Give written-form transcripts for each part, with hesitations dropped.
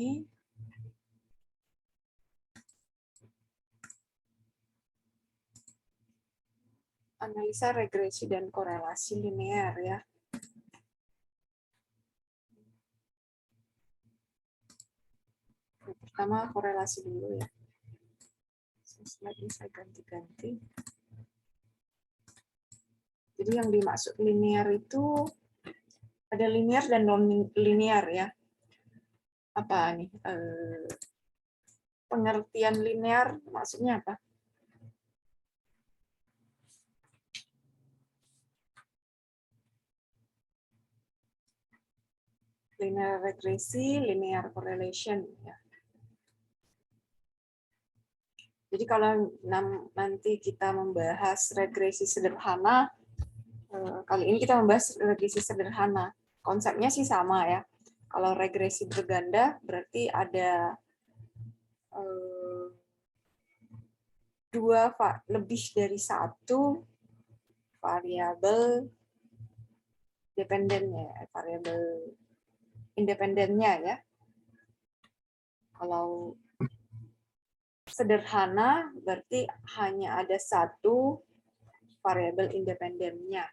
ini. Analisa regresi dan korelasi linear ya. Pertama korelasi dulu ya. Slide ini saya ganti-ganti. Jadi yang dimaksud linear itu ada linear dan non-linear ya. Apa nih? Pengertian linear maksudnya apa? Linear regresi, linear correlation ya. Jadi kalau nanti kita membahas regresi sederhana, kali ini kita membahas regresi sederhana. Konsepnya sih sama ya. Kalau regresi berganda berarti ada lebih dari satu variabel dependennya, variabel independennya ya. Kalau sederhana berarti hanya ada satu variabel independennya.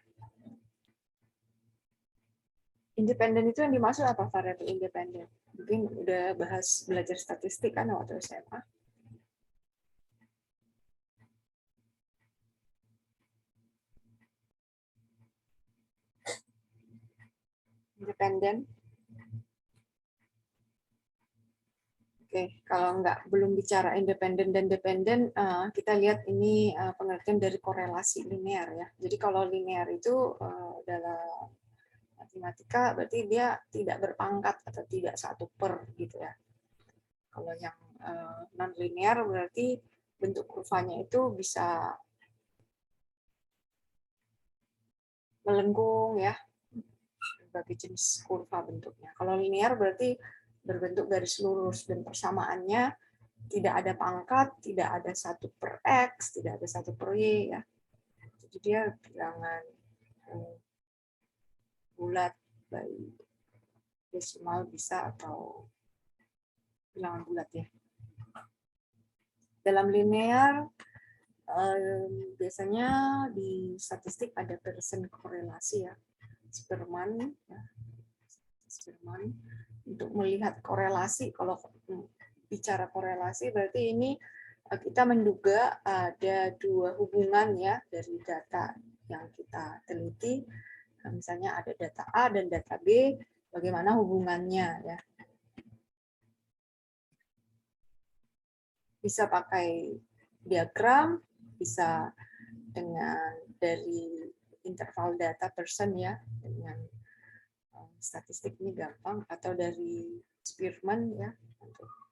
Independen itu yang dimaksud apa variabel independen? Mungkin udah belajar statistik kan waktu SMA. Independen. Oke, kalau belum bicara independen dan dependen, kita lihat ini pengertian dari korelasi linear ya. Jadi kalau linear itu dalam matematika berarti dia tidak berpangkat atau tidak satu per gitu ya. Kalau yang non linear berarti bentuk kurvanya itu bisa melengkung ya, berbagai jenis kurva bentuknya. Kalau linear berarti berbentuk garis lurus dan persamaannya tidak ada pangkat, tidak ada 1/x, tidak ada 1/y ya. Jadi dia bilangan bulat baik desimal bisa atau bilangan bulat ya. Dalam linear biasanya di statistik ada Pearson korelasi ya. Spearman ya. Spearman untuk melihat korelasi. Kalau bicara korelasi berarti ini kita menduga ada dua hubungan ya dari data yang kita teliti. Misalnya ada data A dan data B, bagaimana hubungannya ya. Bisa pakai diagram, bisa dengan dari interval data person ya, dengan statistik ini gampang, atau dari Spearman ya untuk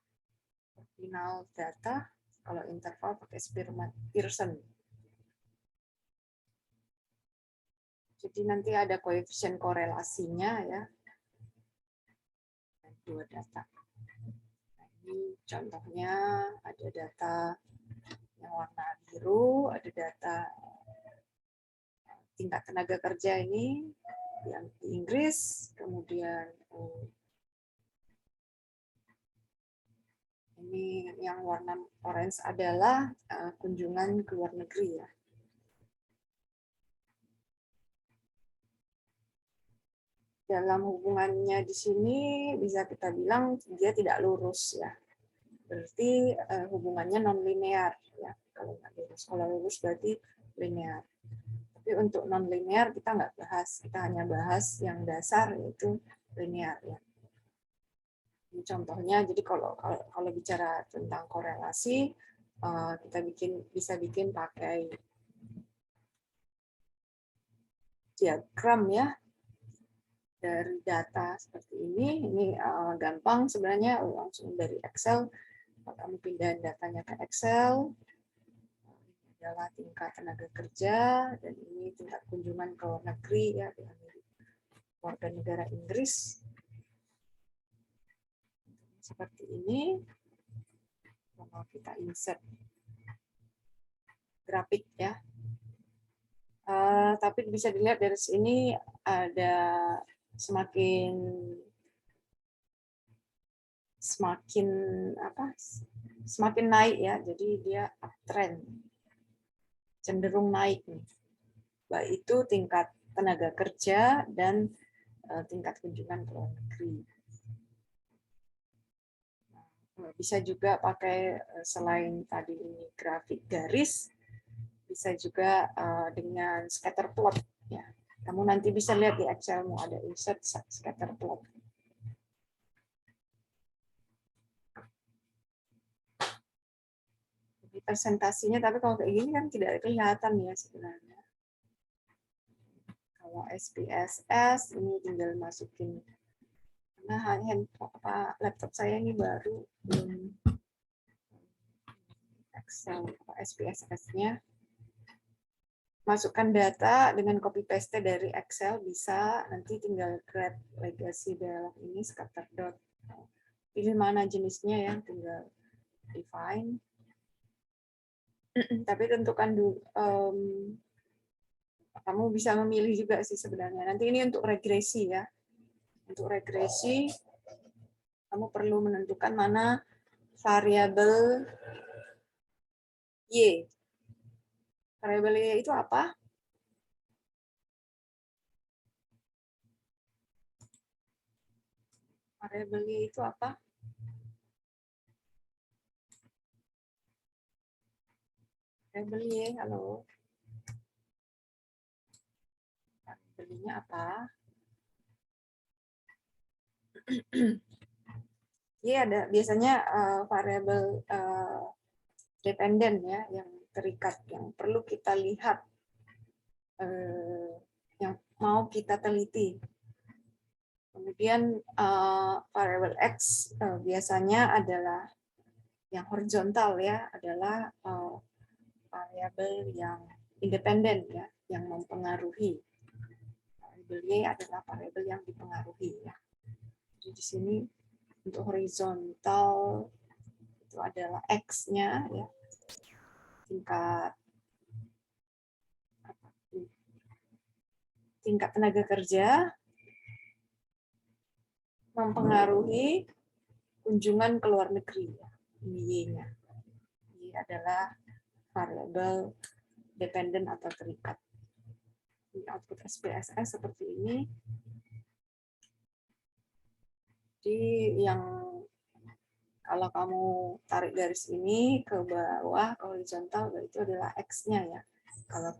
final data. Kalau interval pakai Spearman Pearson. Jadi nanti ada koefisien korelasinya ya, dua data. Nah, ini contohnya ada data yang warna biru, ada data tingkat tenaga kerja ini yang di Inggris, kemudian ini yang warna orange adalah kunjungan ke luar negeri ya. Dalam hubungannya di sini bisa kita bilang dia tidak lurus ya. Berarti hubungannya non linear ya. Kalau nggak lurus, kalau lurus berarti linear. Tapi untuk non linear kita nggak bahas, kita hanya bahas yang dasar yaitu linear ya. Ini contohnya, jadi kalau bicara tentang korelasi, kita bisa bikin pakai diagram ya dari data seperti ini. Ini gampang sebenarnya, langsung dari Excel. Kamu pindahin datanya ke Excel. Ini adalah tingkat tenaga kerja dan ini tingkat kunjungan ke luar negeri ya, warga negara Inggris. Seperti ini. Kalau kita insert grafik ya. Tapi bisa dilihat dari sini semakin naik ya, jadi dia uptrend, cenderung naik nih, baik itu tingkat tenaga kerja dan tingkat kunjungan ke luar negeri. Bisa juga pakai selain tadi ini grafik garis, bisa juga dengan scatter plot ya. Kamu nanti bisa lihat di Excelmu ada insert scatter plot. Jadi presentasinya, tapi kalau kayak gini kan tidak kelihatan ya sebenarnya. Kalau SPSS ini tinggal masukin. Nah, laptop saya ini baru Excel SPSS-nya. Masukkan data dengan copy paste dari Excel bisa, nanti tinggal grab legacy dialog ini scatter dot. Pilih mana jenisnya ya, tinggal define. Tapi tentukan dulu, kamu bisa memilih juga sih sebenarnya. Nanti ini untuk regresi ya. Untuk regresi, kamu perlu menentukan mana variabel Y. Variabel Y itu apa? Variabel Y itu apa? Variabel Y, halo. Variabelnya apa? Y ada biasanya variabel dependen ya, yang terikat, yang perlu kita lihat, yang mau kita teliti. Kemudian variabel X biasanya adalah yang horizontal ya, adalah variabel yang independen ya, yang mempengaruhi. Variabel Y adalah variabel yang dipengaruhi ya. Jadi di sini untuk horizontal itu adalah X-nya ya, tingkat tenaga kerja mempengaruhi kunjungan ke luar negeri ya. Ini Y-nya. Y adalah variabel dependen atau terikat. Di output SPSS seperti ini. Jadi yang kalau kamu tarik garis ini ke bawah, ke horizontal, itu adalah X-nya ya. Kalau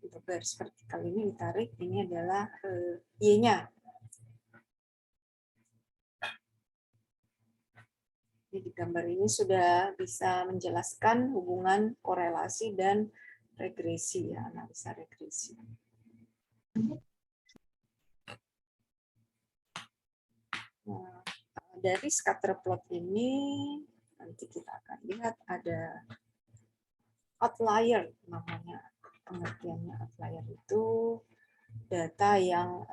untuk garis vertikal ini ditarik, ini adalah Y-nya. Jadi di gambar ini sudah bisa menjelaskan hubungan korelasi dan regresi ya, analisa regresi. Nah, dari scatter plot ini nanti kita akan lihat ada outlier namanya. Pengertiannya outlier itu data yang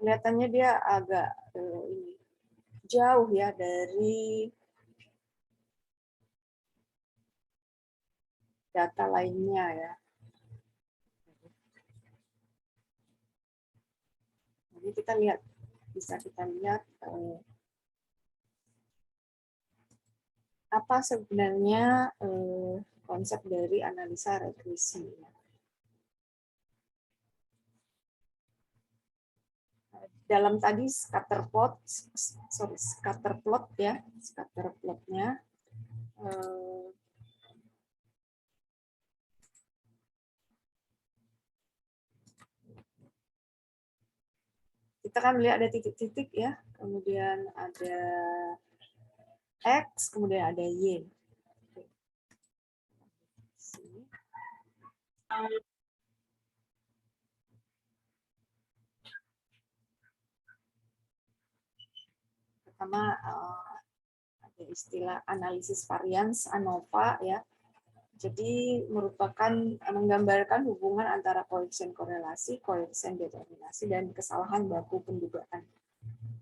kelihatannya dia agak jauh ya dari data lainnya ya. Jadi kita lihat, bisa kita lihat apa sebenarnya konsep dari analisa regresi. Dalam tadi scatter plot ya, scatter plotnya kita kan melihat ada titik-titik ya, kemudian ada X, kemudian ada Y. Pertama ada istilah analisis varians ANOVA ya. Jadi merupakan menggambarkan hubungan antara koefisien korelasi, koefisien determinasi, dan kesalahan baku pendugaan.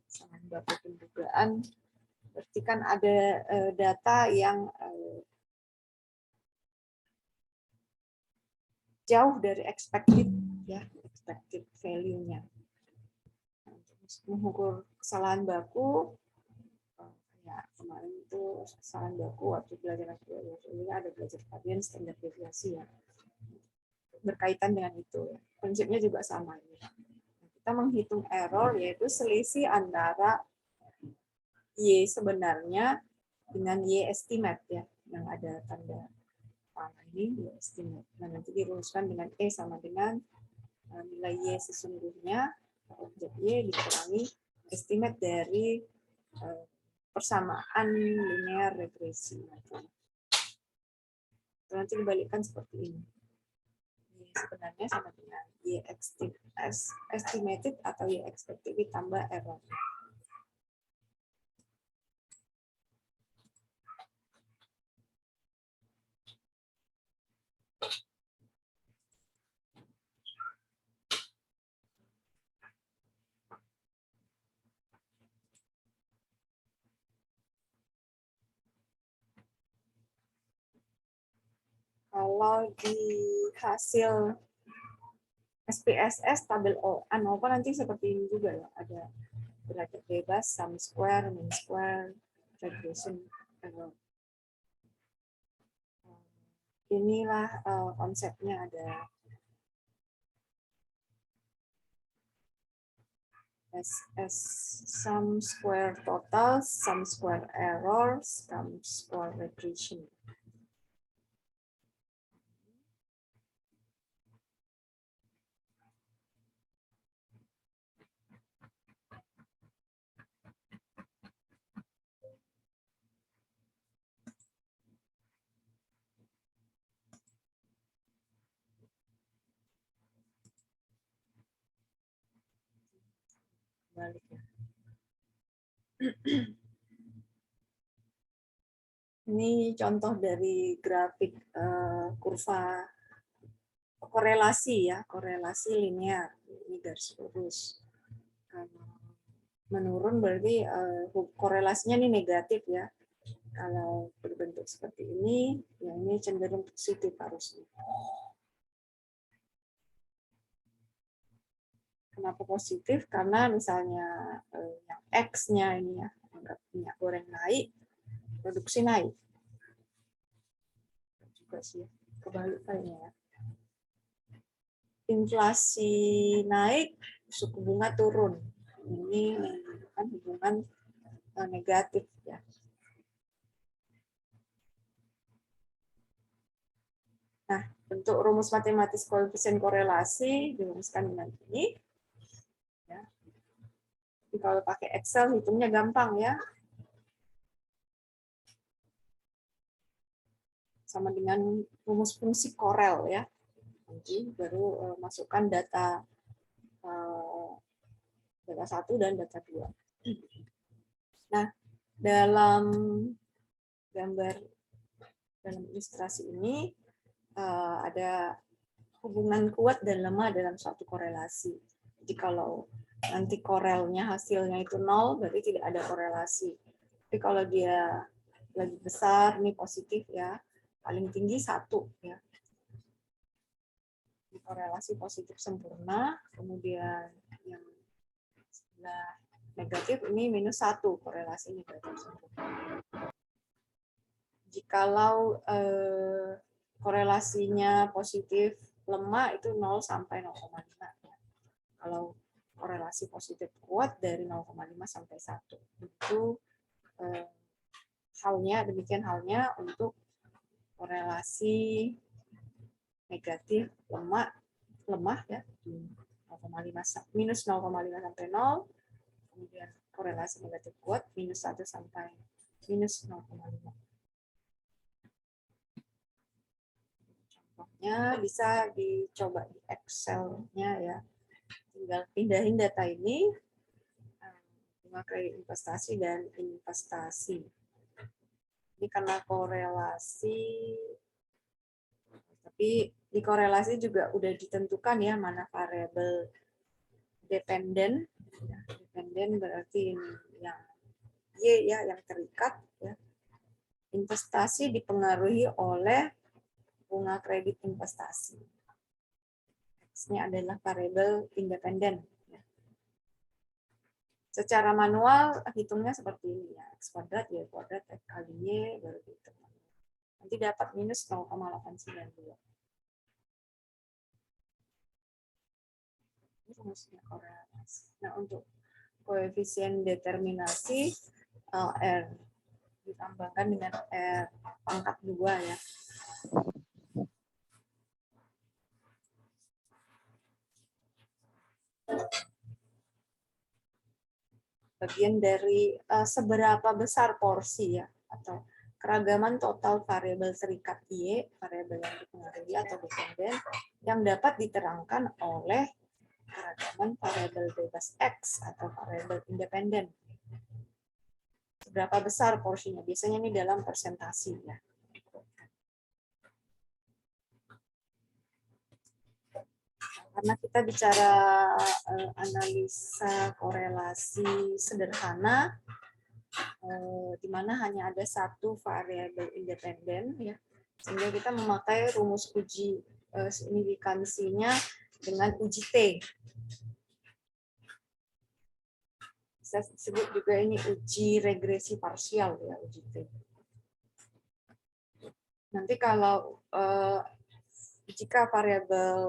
Kesalahan baku pendugaan berarti kan ada data yang jauh dari expected ya, expected value-nya. Mengukur kesalahan baku, ya kemarin itu kesalahan baku waktu belajar ini ada belajar varian standar deviasi ya, berkaitan dengan itu. Prinsipnya juga sama. Kita menghitung error yaitu selisih antara Y sebenarnya dengan Y estimate ya, yang ada tanda panah ini Y estimate. Nah, nanti dirumuskan dengan E sama dengan nilai Y sesungguhnya, objek Y dikurangi estimate dari persamaan linear regresi. Nanti dibalikkan seperti ini. Y sebenarnya sama dengan Y estimated atau Y expected ditambah error. Kalau di hasil SPSS tabel ANOVA nanti seperti ini juga ya, ada derajat bebas, sum square, mean square, regression error. Inilah konsepnya, ada SS sum square total, sum square error, sum square regression. Balik ya. Ini contoh dari grafik kurva korelasi ya, korelasi linear. Ini garis lurus. Menurun berarti korelasinya ini negatif ya. Kalau berbentuk seperti ini, ya ini cenderung positif harusnya. Kenapa positif? Karena misalnya yang X-nya ini ya, anggap minyak goreng naik, produksi naik. Juga sih, kebalikannya ya. Inflasi naik, suku bunga turun. Ini menunjukkan hubungan negatif ya. Nah, bentuk rumus matematis koefisien korelasi dirumuskan dengan ini. Ya. Jadi kalau pakai Excel hitungnya gampang ya. Sama dengan rumus fungsi korel ya. Nanti baru masukkan data data 1 dan data 2. Nah, dalam gambar dalam ilustrasi ini ada hubungan kuat dan lemah dalam suatu korelasi. Jadi kalau nanti korelnya hasilnya itu 0, berarti tidak ada korelasi. Tapi kalau dia lagi besar, ini positif ya, paling tinggi 1 ya. Korelasi positif sempurna, kemudian yang sebelah negatif ini -1, korelasi negatif sempurna. Jikalau korelasinya positif lemah itu 0 sampai 0,5. Kalau korelasi positif kuat dari 0,5 sampai 1. Itu demikian halnya untuk korelasi negatif lemah ya, minus 0,5 sampai 0, kemudian korelasi negatif kuat -1 sampai -0,5. Contohnya bisa dicoba di Excel-nya ya. Tinggal pindahin data ini, bunga kredit investasi dan investasi. Ini karena korelasi, tapi di korelasi juga udah ditentukan ya mana variabel dependen. Dependen berarti ini yang Y ya, yang terikat ya. Investasi dipengaruhi oleh bunga kredit investasi. X ini adalah variabel independen. Secara manual hitungnya seperti ini ya, X kuadrat, Y kuadrat, X kali Y, baru dihitung. Nanti dapat minus 0,892. Ini rumusnya korelasi. Nah, untuk koefisien determinasi R ditambahkan dengan R pangkat 2 ya. Bagian dari seberapa besar porsi ya, atau keragaman total variabel terikat Y, variabel yang dipengaruhi atau dependen, yang dapat diterangkan oleh keragaman variabel bebas X atau variabel independen. Seberapa besar porsinya? Biasanya ini dalam persentase ya. Karena kita bicara analisa korelasi sederhana, di mana hanya ada satu variabel independen, ya, sehingga kita memakai rumus uji signifikansinya dengan uji T. Bisa disebut juga ini uji regresi parsial ya, uji T. Nanti kalau jika variabel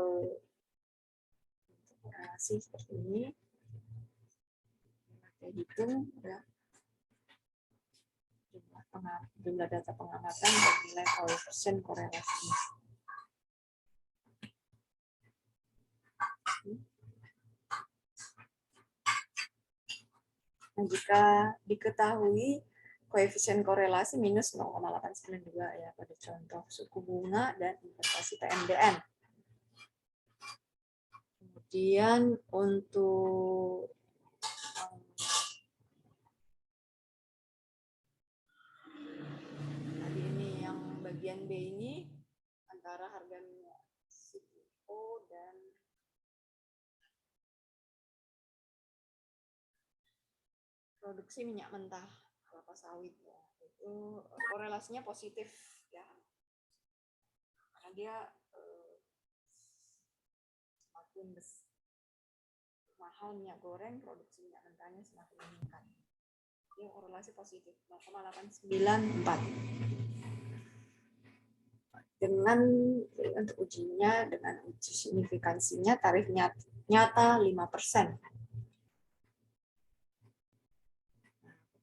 korelasi seperti ini, kita hitung ya, jumlah data pengamatan dan nilai koefisien korelasinya. Nah, jika diketahui koefisien korelasi minus 0,892 ya pada contoh suku bunga dan investasi PMDN. Kemudian untuk tadi ini yang bagian B ini antara harga minyak CPO dan produksi minyak mentah kelapa sawit ya, itu korelasinya positif ya, karena dia semakin mahal minyak goreng, produksi minyak mentahnya semakin meningkat. Ini korelasi positif 0,894. Dengan untuk ujinya dengan uji signifikansinya tarif nyata 5%.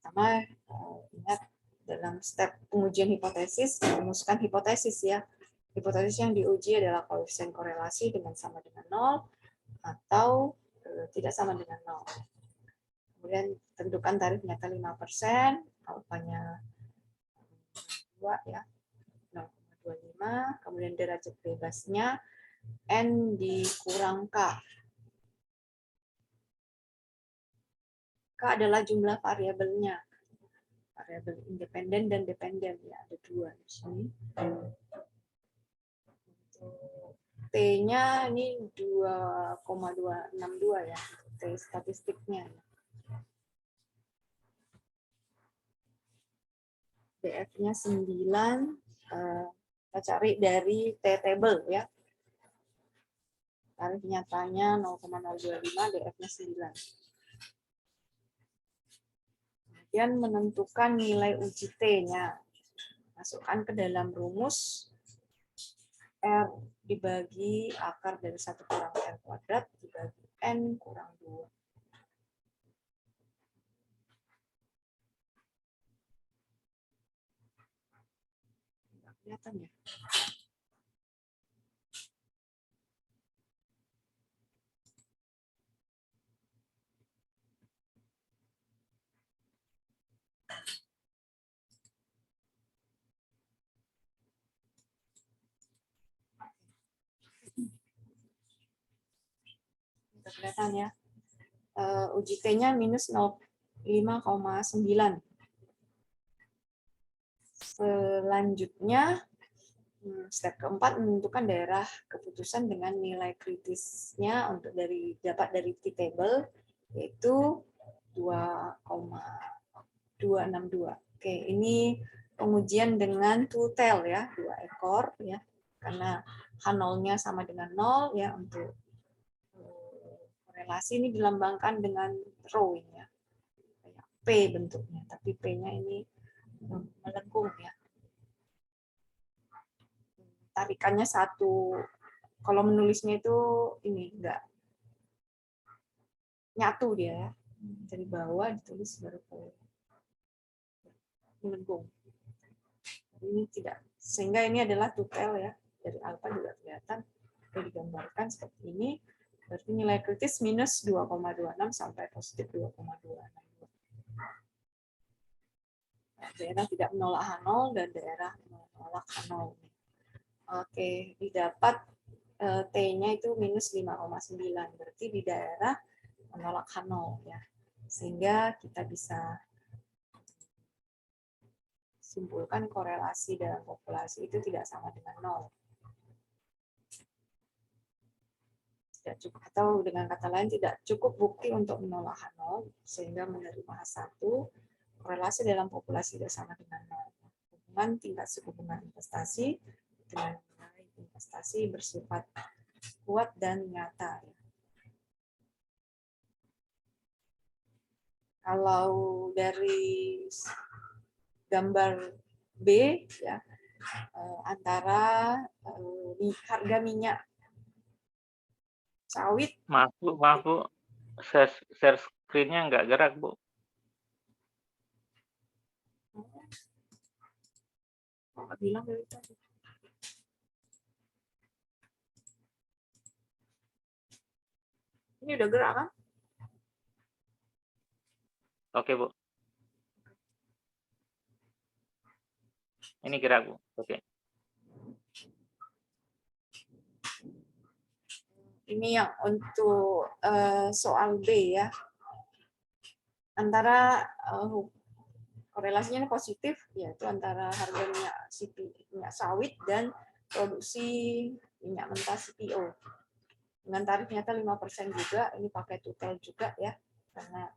Pertama, ingat dalam step pengujian hipotesis, merumuskan hipotesis ya. Hipotesis yang diuji adalah koefisien korelasi dengan sama dengan 0 atau tidak sama dengan 0. Kemudian tentukan tarif nyata 5%, alfanya 2 ya, 0,25, kemudian derajat bebasnya N dikurang K. K adalah jumlah variabelnya. Variabel independen dan dependen ya, ada 2 di sini. T-nya ini 2,262 ya, T statistiknya. DF-nya 9, kita cari dari T-table ya. Tarif nyatanya 0,025, DF-nya 9. Kemudian menentukan nilai uji T-nya. Masukkan ke dalam rumus R dibagi akar dari 1 kurang R kuadrat dibagi N kurang 2. Nggak kelihatan ya? Nggak kelihatan ya? Uji T-nya minus 5,9. Selanjutnya, step keempat menentukan daerah keputusan dengan nilai kritisnya untuk dapat dari T-table, yaitu 2,262. Oke, ini pengujian dengan two tail ya, 2 ekor ya, karena H0-nya sama dengan 0 ya untuk korelasi ini dilambangkan dengan rho ini ya. Kayak P bentuknya, tapi P-nya ini melengkung ya. Tarikannya satu, kalau menulisnya itu ini enggak nyatu dia ya. Dari bawah ditulis baru ke melengkung. Ini tidak, sehingga ini adalah tutel ya. Dari alfa juga kelihatan, sudah digambarkan seperti ini. Berarti nilai kritis minus 2,26 sampai positif 2,26. Daerah tidak menolak H0 dan daerah menolak H0. Oke, didapat T-nya itu minus 5,9. Berarti di daerah menolak H0 ya. Sehingga kita bisa simpulkan korelasi dalam populasi itu tidak sama dengan 0. Tidak cukup, atau dengan kata lain tidak cukup bukti untuk menolak H0 sehingga menerima H1. Korelasi dalam populasi tidak sama dengan 0. Hubungan tingkat suku bunga investasi dengan nilai investasi bersifat kuat dan nyata. Kalau dari gambar B ya, antara harga minyak sawit. Maaf Bu, share screen-nya nggak gerak Bu. Bilang dari tadi. Ini udah gerak kan? Oke Bu. Ini gerak Bu. Oke. Ini yang untuk soal B ya. Antara korelasinya positif, yaitu antara harga minyak sawit dan produksi minyak mentah CPO. Dengan tarif nyata 5% juga, ini pakai tutel juga ya, karena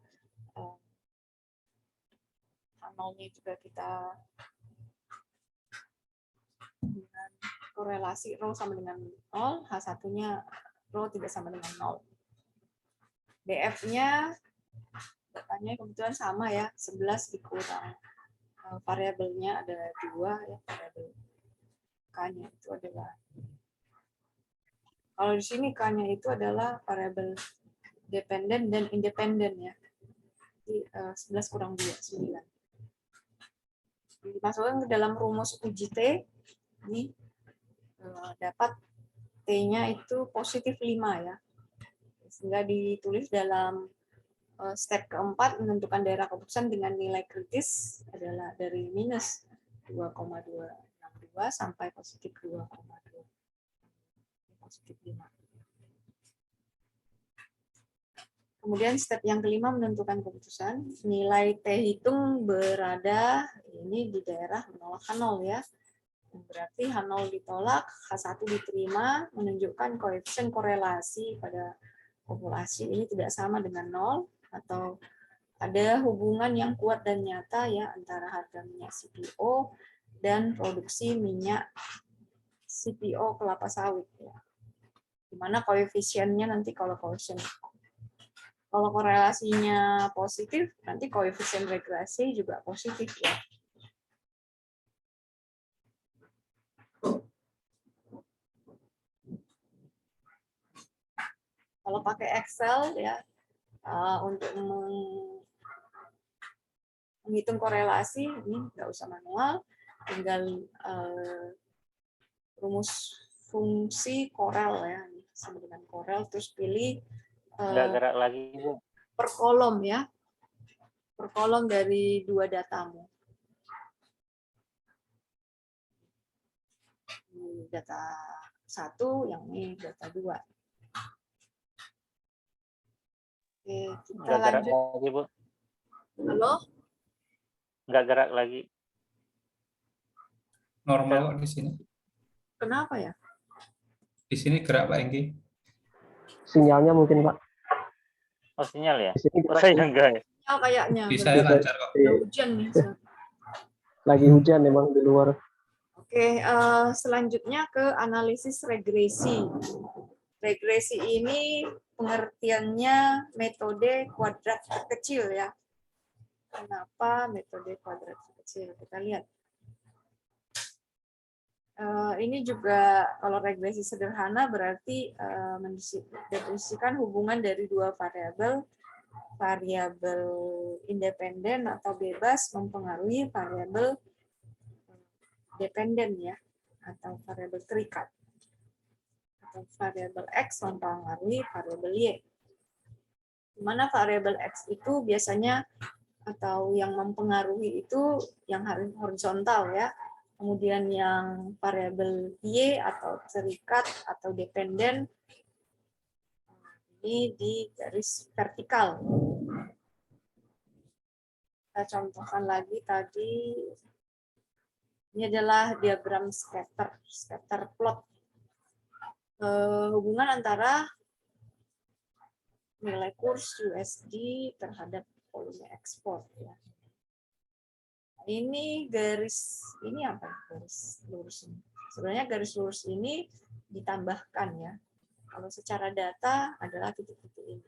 H0-nya juga kita dengan korelasi rho sama dengan 0, H1-nya rho tidak sama dengan 0. DF-nya datanya kebetulan sama ya, 11 dikurang variabelnya ada 2 ya, variabel K-nya itu adalah, kalau di sini K-nya itu adalah variabel dependen dan independen ya. Jadi 11 kurang 2, 9. Dimasukkan ke dalam rumus uji T, ini dapat T-nya itu positif 5 ya. Sehingga ditulis dalam step keempat, menentukan daerah keputusan dengan nilai kritis adalah dari minus 2,262 sampai positif 2,2. Positif 5. Kemudian step yang kelima, menentukan keputusan. Nilai T hitung berada ini di daerah menolak H0 ya. Berarti H0 ditolak, H1 diterima, menunjukkan koefisien korelasi pada populasi ini tidak sama dengan 0, atau ada hubungan yang kuat dan nyata ya antara harga minyak CPO dan produksi minyak CPO kelapa sawit ya. Dimana koefisiennya nanti kalau korelasinya positif, nanti koefisien regresi juga positif ya. Kalau pakai Excel ya, untuk menghitung korelasi, ini nggak usah manual, tinggal rumus fungsi korel ya, sama dengan korel, terus pilih Nggak gerak lagi Bu. per kolom ya, per kolom dari 2 datamu. Ini data 1, yang ini data 2. Oke, kita Nggak gerak lanjut. lagi Bu. Halo? Nggak gerak lagi. Normal kok di sini. Kenapa ya? Di sini gerak Pak Enggi. Sinyalnya mungkin Pak. Oh sinyal ya? Di sini Oh saya enggak ya. Oh, kayaknya. Di saya lancar kok. Udah hujan nih. Lagi hujan memang di luar. Oke, selanjutnya ke analisis regresi. Regresi ini pengertiannya metode kuadrat terkecil ya. Kenapa metode kuadrat terkecil? Kita lihat. Ini juga kalau regresi sederhana berarti mendefinisikan hubungan dari dua variabel, variabel independen atau bebas mempengaruhi variabel dependen ya, atau variabel terikat, atau variabel X mempengaruhi variabel Y. Di mana variabel X itu biasanya atau yang mempengaruhi itu yang horizontal ya. Kemudian yang variabel Y atau terikat atau dependen ini di garis vertikal. Kita contohkan lagi tadi. Ini adalah diagram scatter plot. Hubungan antara nilai kurs USD terhadap volume ekspor ya. Ini garis ini apa? Garis lurus ini. Sebenarnya garis lurus ini ditambahkan ya. Kalau secara data adalah titik-titik ini.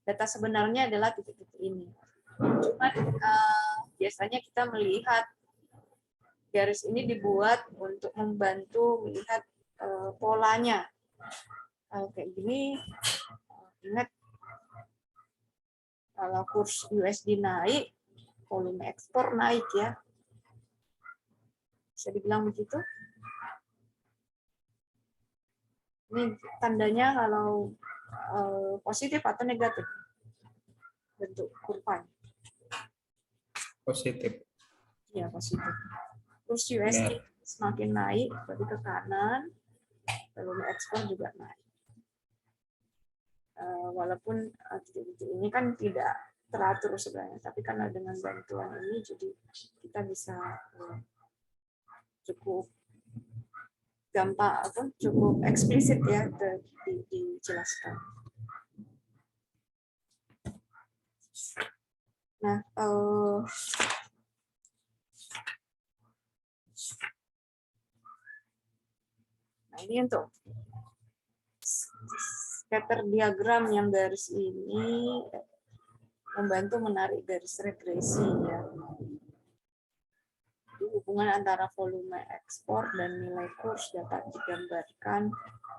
Data sebenarnya adalah titik-titik ini. Cuma biasanya kita melihat garis ini dibuat untuk membantu melihat polanya. Kalau kayak gini, ingat kalau kurs USD naik, volume ekspor naik ya. Bisa dibilang begitu. Ini tandanya kalau positif atau negatif bentuk kurva. Positif. Ya, positif. Kurs USD semakin naik, berarti ke kanan, volume ekspor juga naik. Walaupun titik-titik ini kan tidak teratur sebenarnya, tapi karena dengan bantuan ini jadi kita bisa cukup gampang cukup eksplisit ya dijelaskan. Nah, ini untuk scatter diagram yang garis ini membantu menarik garis regresi ya. Jadi hubungan antara volume ekspor dan nilai kurs dapat digambarkan.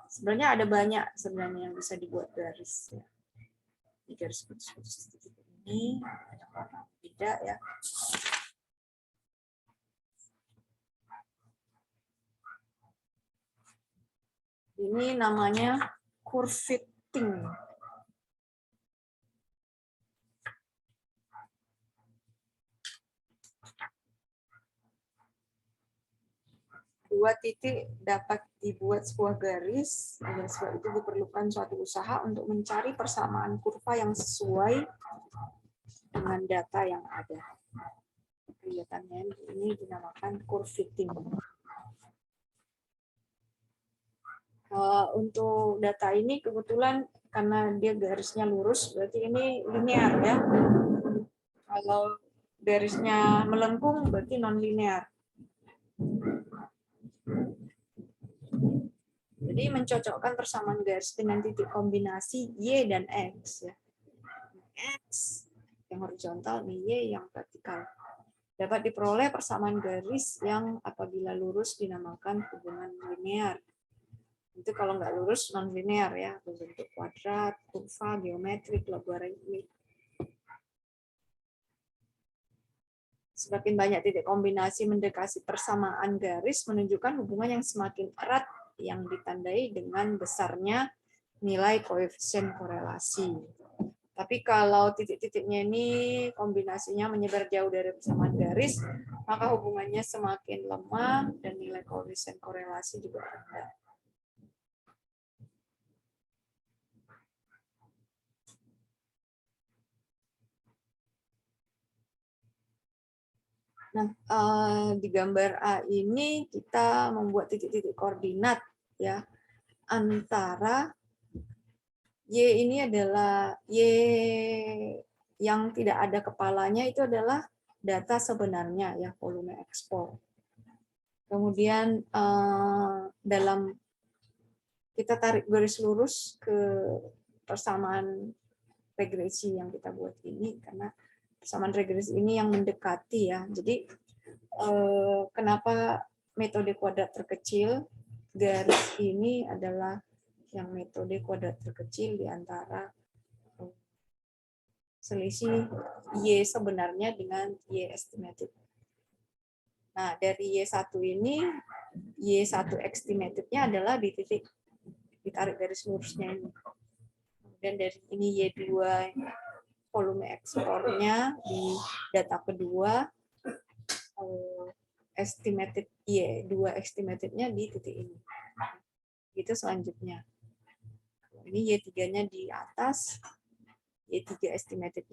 Sebenarnya ada banyak sebenarnya yang bisa dibuat garis ya. Di garis putus-putus ini ada warna beda ya. Ini namanya curve fitting. Dua titik dapat dibuat sebuah garis. Oleh sebab itu diperlukan suatu usaha untuk mencari persamaan kurva yang sesuai dengan data yang ada. Kelihatannya ini dinamakan curve fitting. Untuk data ini kebetulan karena dia garisnya lurus, berarti ini linear ya. Kalau garisnya melengkung, berarti non-linear. Jadi mencocokkan persamaan garis dengan titik kombinasi Y dan X. Ya. X yang horizontal, Y yang vertikal. Dapat diperoleh persamaan garis yang apabila lurus dinamakan hubungan linear. Itu kalau nggak lurus non-linear ya, berbentuk kuadrat, kurva, geometrik, logaritmik. Semakin banyak titik kombinasi mendekati persamaan garis menunjukkan hubungan yang semakin erat yang ditandai dengan besarnya nilai koefisien korelasi. Tapi kalau titik-titiknya ini kombinasinya menyebar jauh dari persamaan garis, maka hubungannya semakin lemah dan nilai koefisien korelasi juga rendah. Nah, di gambar A ini kita membuat titik-titik koordinat ya antara Y ini adalah Y yang tidak ada kepalanya itu adalah data sebenarnya ya volume ekspor. Kemudian dalam kita tarik garis lurus ke persamaan regresi yang kita buat ini, karena persamaan regresi ini yang mendekati ya. Jadi kenapa metode kuadrat terkecil? Garis ini adalah yang metode kuadrat terkecil di antara selisih Y sebenarnya dengan Y estimated. Nah, dari Y1 ini, Y1 estimated-nya adalah di titik ditarik garis lurusnya ini. Dan dari ini Y2 volume ekspornya di data kedua, estimated Y2 estimated-nya di titik ini. Itu selanjutnya. Ini Y3-nya di atas, Y3 estimated-nya